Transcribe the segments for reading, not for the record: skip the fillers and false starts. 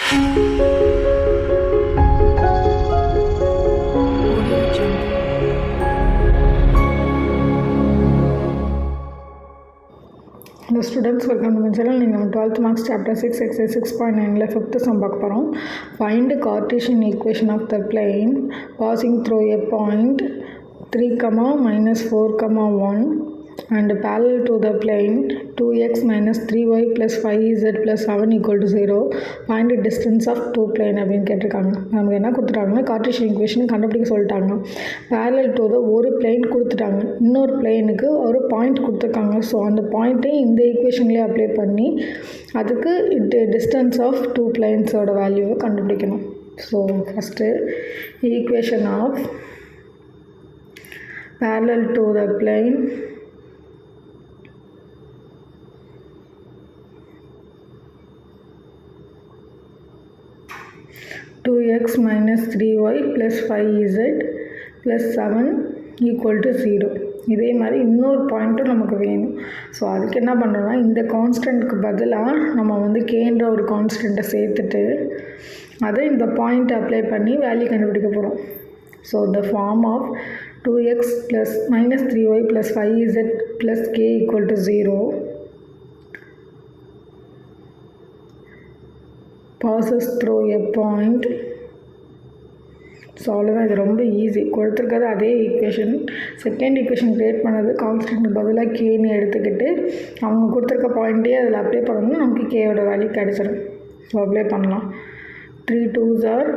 Hello students, welcome to my channel. நீங்கள் 12th marks chapter 6 exercise 6.9ல 5th sum பார்க்க போகிறோம். Find the Cartesian equation of the plane passing through a point 3, -4, 1 and parallel to the plane 2x minus 3y plus 5z plus 7 equal to 0. Find the distance of two plane அப்படின்னு கேட்டிருக்காங்க. நமக்கு என்ன கொடுத்துட்டாங்கன்னா Cartesian equation கண்டுபிடிக்க சொல்லிட்டாங்க. parallel to the ஒரு plane கொடுத்துட்டாங்க, இன்னொரு பிளேனுக்கு ஒரு பாயிண்ட் கொடுத்துருக்காங்க. ஸோ அந்த பாயிண்ட்டை இந்த ஈக்குவேஷன்லேயே அப்ளை பண்ணி அதுக்கு டிஸ்டன்ஸ் ஆஃப் டூ பிளேன்ஸோட வேல்யூவை கண்டுபிடிக்கணும். So first equation of parallel to the plane (2x minus 3y plus 5z plus 7 equal to 0). இதே மாதிரி இன்னொரு பாயிண்ட்டும் நமக்கு வேணும். ஸோ அதுக்கு என்ன பண்ணுறோன்னா, இந்த கான்ஸ்டன்ட்க்கு பதிலாக நம்ம கேன்ற ஒரு கான்ஸ்டண்ட்டை சேர்த்துட்டு அதை இந்த பாயிண்ட் அப்ளை பண்ணி வேல்யூ கண்டுபிடிக்க போகிறோம். So the form of 2x plus minus 3y plus 5z plus k equal to 0 passes through a point. So அவ்வளோதான், இது ரொம்ப ஈஸி. கொடுத்துருக்கிறது அதே ஈக்குவேஷன், செகண்ட் ஈக்குவேஷன் க்ரியேட் பண்ணது கான்ஸ்டன்ட் பதிலாக கேன்னு எடுத்துக்கிட்டு அவங்க கொடுத்துருக்க பாயிண்ட்டே அதில் அப்ளை பண்ணணும்னா நமக்கு கேயோட வேல்யூ கிடச்சிடும். ஸோ அப்ளை பண்ணலாம். 3 2s are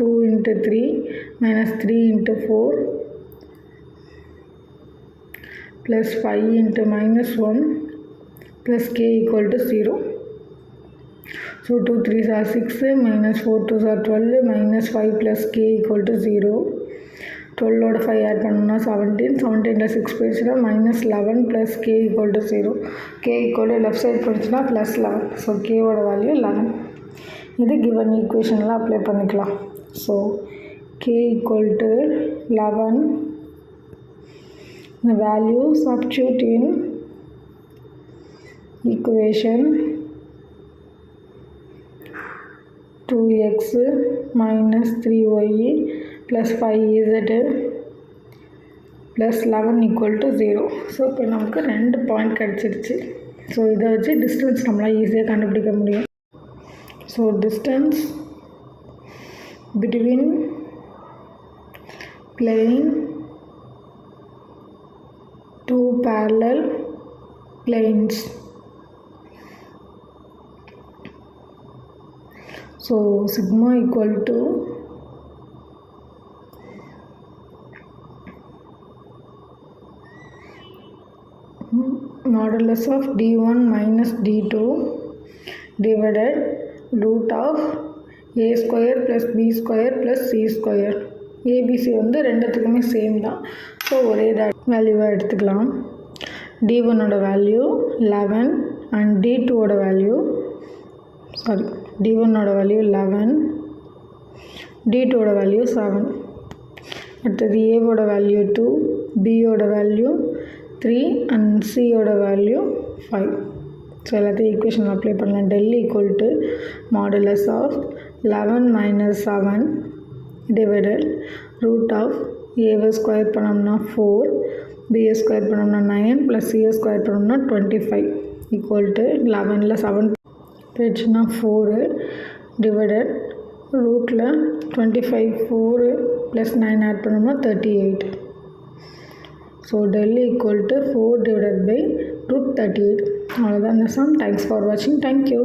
2 into 3 minus 3 into 4 plus 5 into minus 1 plus k equal to 0. So 2 3s are 6 minus 4 2s are 12 minus 5 plus k equal to 0. 12 ஓட 5 ஆட் பண்ணோம்னா 17, 17ல 6 போயிடுச்சுன்னா minus 11 plus k equal to 0. k equal to left side போயிடுச்சுன்னா plus 11. So கேவோட value 11. இது given ஈக்குவேஷனில் apply பண்ணிக்கலாம். So k equal to 11. The value substitute in equation 2x minus 3y plus 5z plus 11 equal to 0. So இப்போ நமக்கு ரெண்டு point கிடச்சிருச்சு. So இதை வச்சு டிஸ்டன்ஸ் நம்மளால் ஈஸியாக கண்டுபிடிக்க முடியும். So distance between plane two parallel planes. So sigma equal to modulus of d1 minus d2 divided root of a square plus b square plus c square. abc ரெண்டுத்துக்குமே same தான். So ஒரே வேல்யூவை எடுத்துக்கலாம். d1 ஓட value 11 and d2 ஓட value d1 ஓட value 11, d2 ஓட value 7. அடுத்தது a ஓட வேல்யூ 2, b ஓட வேல்யூ 3 அண்ட் c ஓட வேல்யூ 5. ஸோ எல்லாத்தையும் ஈக்குவேஷன் அப்ளை பண்ணலாம். del equal to modulus of 11 minus 7 divided root of a square பண்ணோம்னா 4, b ஸ்கொயர் பண்ணோம்னா 9 plus c ஸ்கொயர் பண்ணோம்னா 25 ஈக்குவல் டு 11ல் 7 போயிடுச்சுன்னா 4 டிவைடட் ரூட்டில் 25 4 + 9 ஆட் பண்ணோம்னா 38. So del equal to 4 divided by root 38. அவ்வளோதான் இந்த சம். தேங்க்ஸ் ஃபார் வாட்சிங். தேங்க்யூ.